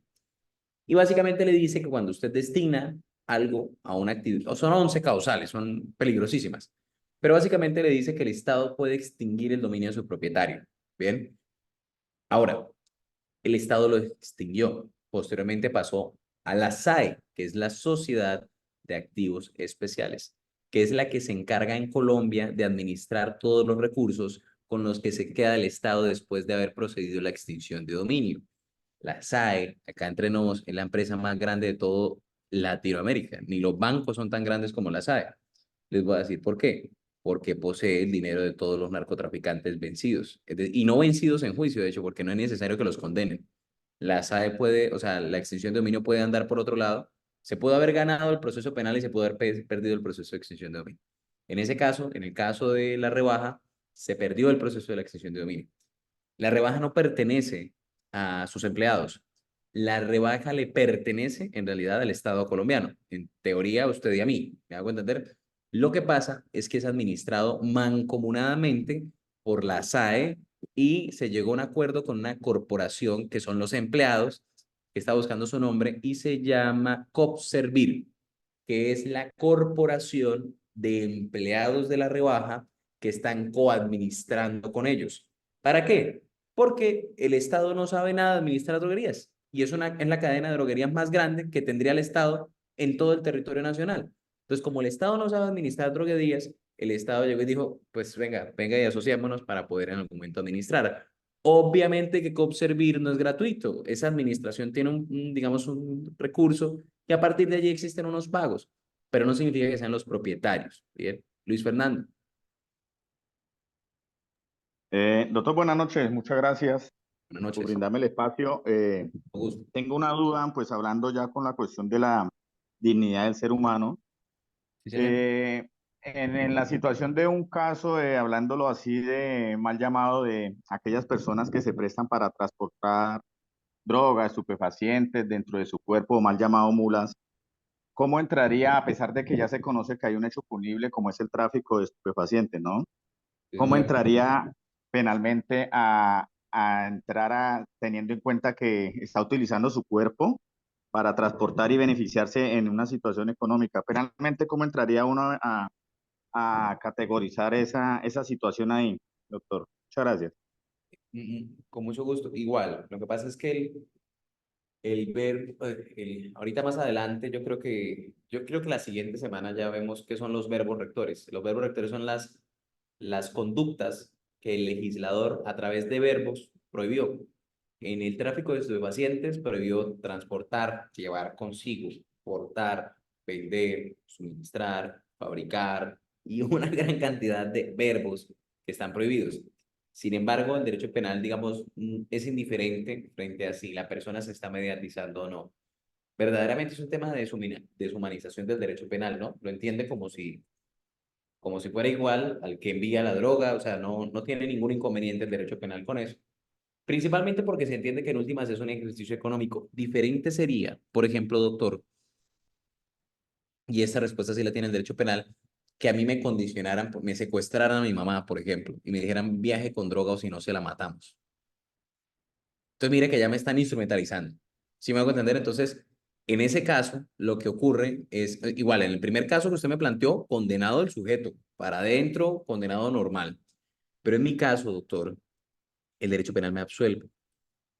Y básicamente le dice que cuando usted destina algo a una actividad, son 11 causales, son peligrosísimas, pero básicamente le dice que el Estado puede extinguir el dominio de su propietario. Bien, ahora, el Estado lo extinguió. Posteriormente pasó a la SAE, que es la Sociedad de Activos Especiales, que es la que se encarga en Colombia de administrar todos los recursos con los que se queda el Estado después de haber procedido a la extinción de dominio. La SAE, acá entre nos, es la empresa más grande de todo Latinoamérica. Ni los bancos son tan grandes como la SAE. Les voy a decir por qué. Porque posee el dinero de todos los narcotraficantes vencidos. Y no vencidos en juicio, de hecho, porque no es necesario que los condenen. La SAE puede, o sea, la extinción de dominio puede andar por otro lado. Se puede haber ganado el proceso penal y se puede haber perdido el proceso de extinción de dominio. En ese caso, en el caso de la rebaja, se perdió el proceso de la extinción de dominio. La rebaja no pertenece a sus empleados. La rebaja le pertenece en realidad al Estado colombiano. En teoría, a usted y a mí. ¿Me hago entender? Lo que pasa es que es administrado mancomunadamente por la SAE y se llegó a un acuerdo con una corporación que son los empleados, que está buscando su nombre, y se llama COPSERVIR, que es la corporación de empleados de la rebaja que están coadministrando con ellos. ¿Para qué? Porque el Estado no sabe nada de administrar droguerías y es la cadena de droguerías más grande que tendría el Estado en todo el territorio nacional. Entonces, como el Estado no sabe administrar droguerías, el Estado llegó y dijo, pues venga y asociémonos para poder en algún momento administrar. Obviamente que COPSERVIR no es gratuito. Esa administración tiene digamos, un recurso y a partir de allí existen unos pagos, pero no significa que sean los propietarios. Bien, Luis Fernando.
Doctor, buenas noches, muchas gracias
Buenas
por
noches.
brindarme el espacio.
Con gusto.
Tengo una duda, pues hablando ya con la cuestión de la dignidad del ser humano.
Sí, señor.
En la situación de un caso, hablándolo así de mal llamado, de aquellas personas que se prestan para transportar drogas, estupefacientes dentro de su cuerpo, mal llamado mulas, ¿cómo entraría, a pesar de que ya se conoce que hay un hecho punible como es el tráfico de estupefacientes, ¿no?
Sí,
¿Cómo
señor.
entraría penalmente a entrar teniendo en cuenta que está utilizando su cuerpo para transportar y beneficiarse en una situación económica? Penalmente, ¿cómo entraría uno a categorizar esa situación ahí, doctor? Muchas gracias.
Con mucho gusto. Igual, lo que pasa es que ahorita más adelante, yo creo que la siguiente semana ya vemos qué son los verbos rectores. Los verbos rectores son las conductas que el legislador a través de verbos prohibió. En el tráfico de estupefacientes prohibió transportar, llevar consigo, portar, vender, suministrar, fabricar y una gran cantidad de verbos que están prohibidos. Sin embargo, el derecho penal, digamos, es indiferente frente a si la persona se está mediatizando o no. Verdaderamente es un tema de deshumanización del derecho penal, ¿no? Lo entiende como si fuera igual al que envía la droga, o sea, no tiene ningún inconveniente el derecho penal con eso. Principalmente porque se entiende que en últimas es un ejercicio económico. Diferente sería, por ejemplo, doctor, y esta respuesta sí la tiene el derecho penal, que a mí me condicionaran, me secuestraran a mi mamá, por ejemplo, y me dijeran viaje con droga o si no se la matamos. Entonces, mire que ya me están instrumentalizando. ¿Sí me hago entender? Entonces, en ese caso, lo que ocurre es, igual, en el primer caso que usted me planteó, condenado el sujeto, para adentro, condenado normal. Pero en mi caso, doctor, el derecho penal me absuelve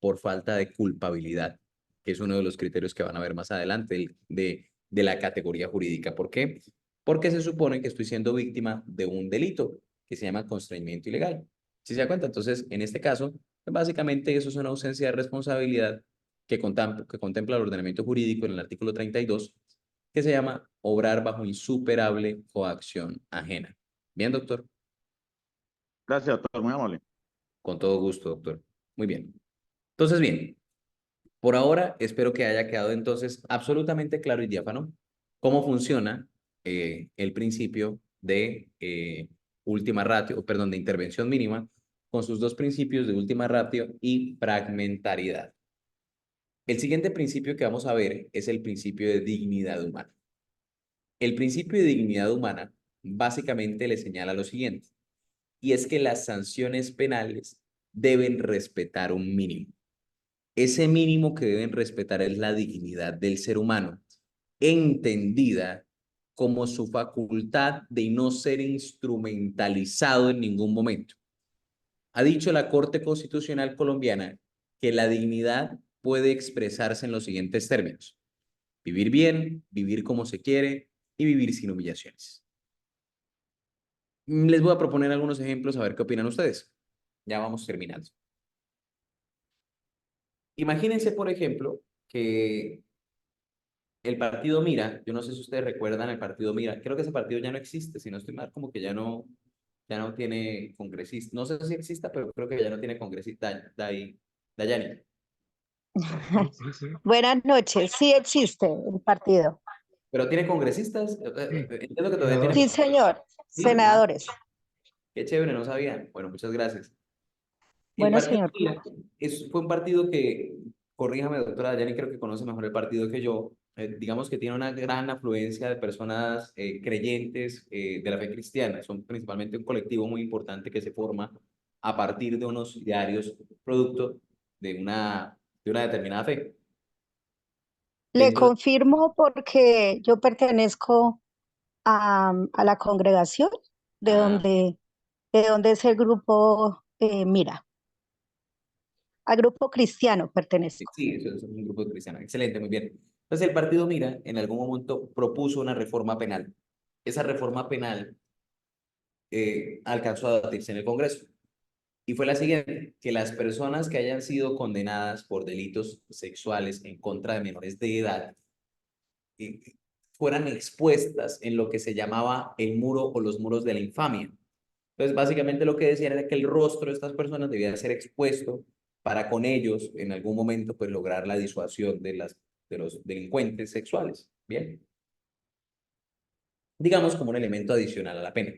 por falta de culpabilidad, que es uno de los criterios que van a ver más adelante de la categoría jurídica. ¿Por qué? Porque se supone que estoy siendo víctima de un delito que se llama constreñimiento ilegal. ¿Sí se da cuenta? Entonces, en este caso, básicamente eso es una ausencia de responsabilidad que contempla el ordenamiento jurídico en el artículo 32, que se llama obrar bajo insuperable coacción ajena. Bien, doctor.
Gracias, doctor, muy amable.
Con todo gusto, doctor. Muy bien. Entonces, bien, por ahora espero que haya quedado entonces absolutamente claro y diáfano cómo funciona el principio última ratio, perdón, de intervención mínima, con sus dos principios de última ratio y fragmentariedad. El siguiente principio que vamos a ver es el principio de dignidad humana. El principio de dignidad humana básicamente le señala lo siguiente, y es que las sanciones penales deben respetar un mínimo. Ese mínimo que deben respetar es la dignidad del ser humano, entendida como su facultad de no ser instrumentalizado en ningún momento. Ha dicho la Corte Constitucional colombiana que la dignidad puede expresarse en los siguientes términos: vivir bien, vivir como se quiere y vivir sin humillaciones. Les voy a proponer algunos ejemplos a ver qué opinan ustedes. Ya vamos terminando. Imagínense, por ejemplo, que el partido Mira, yo no sé si ustedes recuerdan el partido Mira, creo que ese partido ya no existe, si no estoy mal, como que ya no tiene congresista, no sé si exista, pero creo que ya no tiene congresista, Dayani.
Buenas noches, sí existe el partido.
Pero tiene congresistas, entiendo que todavía tiene.
Sí, señor,
Sí,
senadores.
qué chévere, no sabía. Bueno, muchas gracias. El
Bueno,
partido
señor.
Mira fue un partido que, corríjame, doctora Dayani, creo que conoce mejor el partido que yo, digamos que tiene una gran afluencia de personas creyentes de la fe cristiana. Son principalmente un colectivo muy importante que se forma a partir de unos diarios producto de una determinada fe.
Le
Dentro de-
confirmo porque yo pertenezco a la congregación de
Ah,
donde es el grupo Mira. Al grupo cristiano pertenezco.
sí, eso es un grupo cristiano. Excelente, muy bien. Entonces, el partido Mira en algún momento propuso una reforma penal. Esa reforma penal alcanzó a debatirse en el Congreso. Y fue la siguiente, que las personas que hayan sido condenadas por delitos sexuales en contra de menores de edad eh, fueran expuestas en lo que se llamaba el muro o los muros de la infamia. Entonces, básicamente lo que decían era que el rostro de estas personas debía ser expuesto para con ellos, en algún momento, pues lograr la disuasión de los delincuentes sexuales. Bien. Digamos como un elemento adicional a la pena.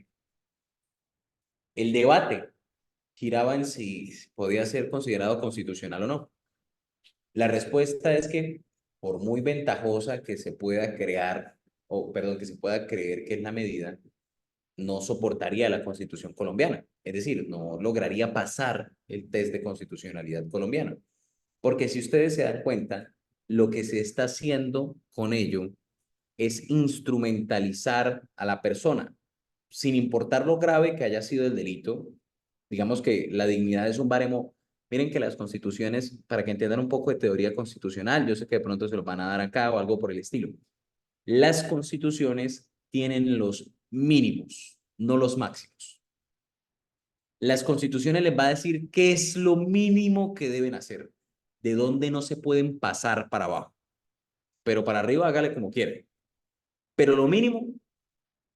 El debate giraba en si podía ser considerado constitucional o no. La respuesta es que, por muy ventajosa que se pueda crear, o perdón, que se pueda creer que es la medida, no soportaría la Constitución colombiana. Es decir, no lograría pasar el test de constitucionalidad colombiana. Porque si ustedes se dan cuenta, lo que se está haciendo con ello es instrumentalizar a la persona, sin importar lo grave que haya sido el delito. Digamos que la dignidad es un baremo. Miren que las constituciones, para que entiendan un poco de teoría constitucional, yo sé que de pronto se lo van a dar acá o algo por el estilo. Las constituciones tienen los mínimos, no los máximos. Las constituciones les va a decir qué es lo mínimo que deben hacer, de dónde no se pueden pasar para abajo. Pero para arriba hágale como quiere. Pero lo mínimo,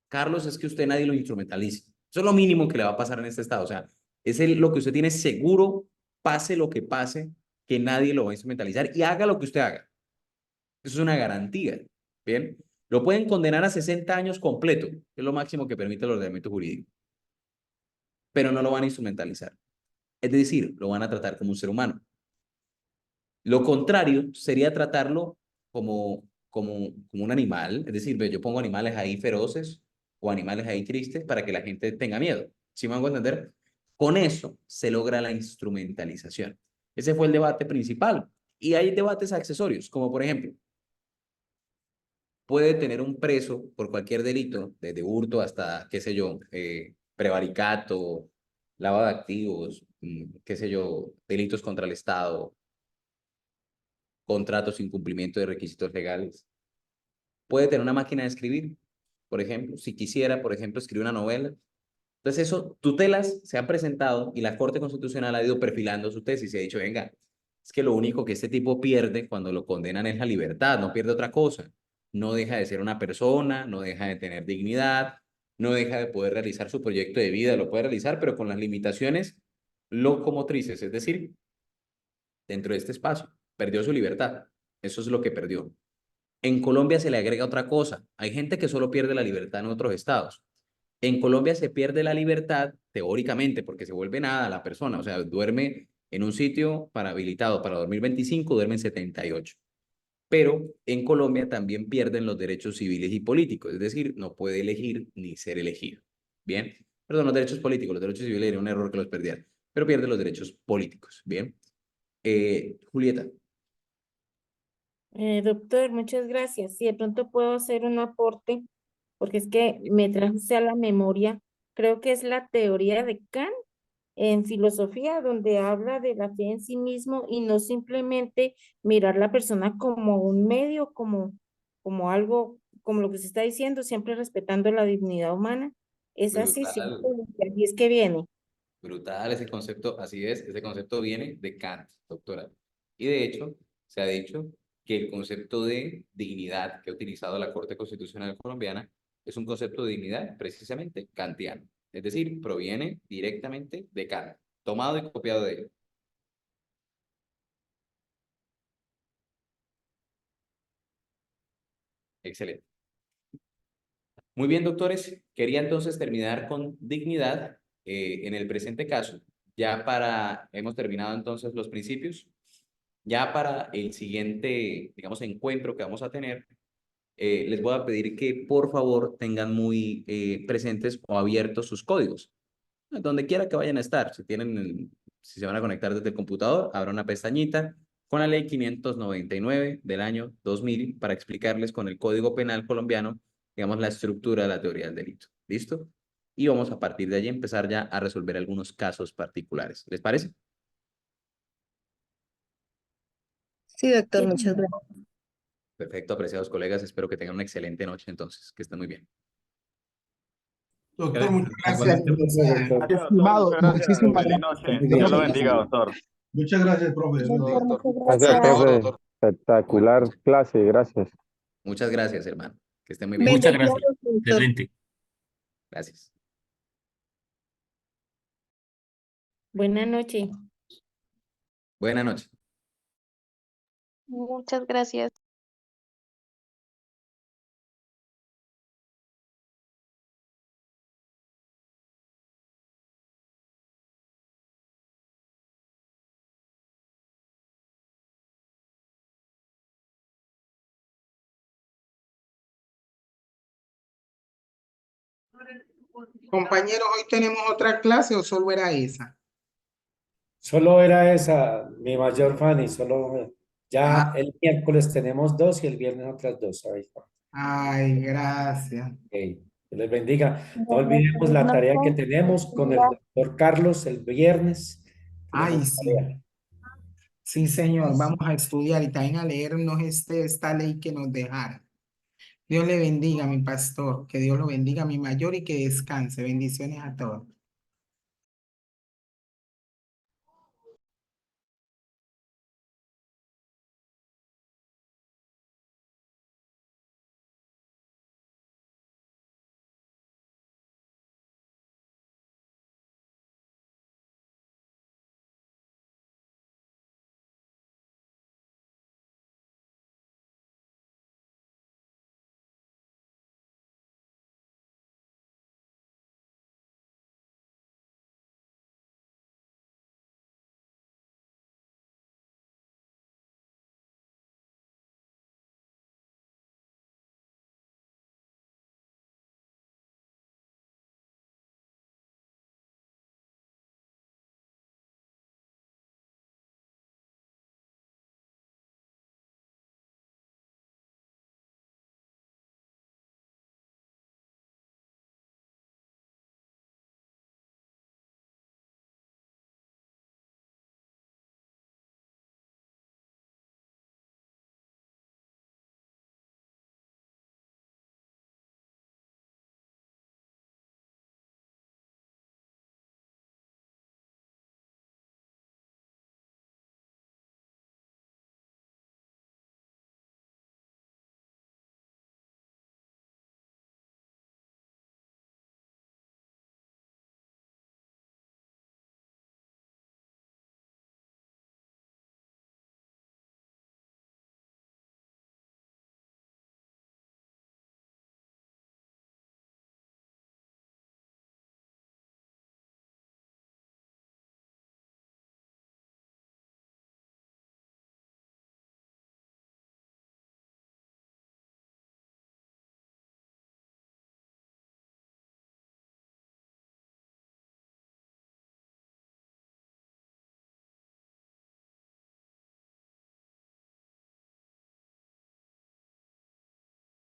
Carlos, es que usted nadie lo instrumentalice. Eso es lo mínimo que le va a pasar en este estado. O sea, lo que usted tiene seguro, pase lo que pase, que nadie lo va a instrumentalizar y haga lo que usted haga. Eso es una garantía. Bien, lo pueden condenar a 60 años completo, que es lo máximo que permite el ordenamiento jurídico, pero no lo van a instrumentalizar. Es decir, lo van a tratar como un ser humano. Lo contrario sería tratarlo como un animal, es decir, yo pongo animales ahí feroces o animales ahí tristes para que la gente tenga miedo. ¿Sí me hago entender? Con eso se logra la instrumentalización. Ese fue el debate principal. Y hay debates accesorios, como por ejemplo, puede tener un preso por cualquier delito, desde hurto hasta, qué sé yo, prevaricato, lavado de activos, qué sé yo, delitos contra el Estado, contratos sin cumplimiento de requisitos legales. Puede tener una máquina de escribir, por ejemplo, si quisiera, por ejemplo, escribir una novela. Entonces, eso, tutelas se han presentado y la Corte Constitucional ha ido perfilando su tesis y ha dicho, venga, es que lo único que este tipo pierde cuando lo condenan es la libertad, no pierde otra cosa. No deja de ser una persona, no deja de tener dignidad, no deja de poder realizar su proyecto de vida, lo puede realizar, pero con las limitaciones locomotrices, es decir, dentro de este espacio. Perdió su libertad. Eso es lo que perdió. En Colombia se le agrega otra cosa. Hay gente que solo pierde la libertad en otros estados, En Colombia se pierde la libertad, teóricamente, porque se vuelve nada la persona, o sea, duerme en un sitio habilitado para dormir 25, duerme en 78. Pero en Colombia también pierden los derechos civiles y políticos, es decir, no puede elegir ni ser elegido. Bien, perdón, los derechos políticos, los derechos civiles era un error que los perdieran, pero pierde los derechos políticos. Bien, Julieta.
Doctor, muchas gracias. Si de pronto puedo hacer un aporte, porque es que me traje a la memoria, creo que es la teoría de Kant en filosofía, donde habla de la fe en sí mismo y no simplemente mirar la persona como un medio, como algo, como lo que se está diciendo, siempre respetando la dignidad humana. Es así, ¿cierto?
Brutal.
Y es que viene.
Brutal ese concepto, así es, ese concepto viene de Kant, doctora. Y de hecho, se ha dicho que el concepto de dignidad que ha utilizado la Corte Constitucional colombiana es un concepto de dignidad precisamente kantiano. Es decir, proviene directamente de Kant, tomado y copiado de él. Excelente. Muy bien, doctores. Quería entonces terminar con dignidad en el presente caso. Hemos terminado entonces los principios. Ya para el siguiente, digamos, encuentro que vamos a tener, les voy a pedir que por favor tengan muy presentes o abiertos sus códigos. Donde quiera que vayan a estar, si se van a conectar desde el computador, habrá una pestañita con la ley 599 del año 2000 para explicarles con el Código Penal colombiano, digamos, la estructura de la teoría del delito. ¿Listo? Y vamos a partir de allí empezar ya a resolver algunos casos particulares. ¿Les parece?
Sí, doctor, muchas gracias.
Perfecto, apreciados colegas. Espero que tengan una excelente noche entonces. Que estén muy bien.
Doctor, muchas gracias.
Igualmente, doctor.
Gracias,
Estimado,
doctor. Muchas gracias.
muchísimas
Feliz
gracias.
noche.
Muy
Dios lo
bien.
bendiga, doctor.
Muchas gracias, profe.
Doctor, muchas
Gracias,
gracias.
profe. Espectacular clase, gracias.
Muchas gracias, hermano. Que estén muy bien.
Muchas
Bendiciones,
gracias.
doctor.
Excelente.
Gracias.
Buenas noches.
Buenas noches.
Muchas gracias.
Compañeros, ¿hoy tenemos otra clase o solo era esa?
Solo era esa, mi mayor fan, y solo ya
Ah.
el miércoles tenemos 2 y el viernes otras 2. Ahí está.
Ay, gracias.
Ok, que les bendiga. No
Bueno,
olvidemos la
no
tarea que
sé,
tenemos con el
mira,
doctor Carlos el viernes.
Ay,
Tenemos
sí.
tarea.
Sí, señor. Vamos a estudiar y también a leernos esta ley que nos dejaron. Dios le bendiga, mi pastor. Que Dios lo bendiga, mi mayor, y que descanse. Bendiciones a todos.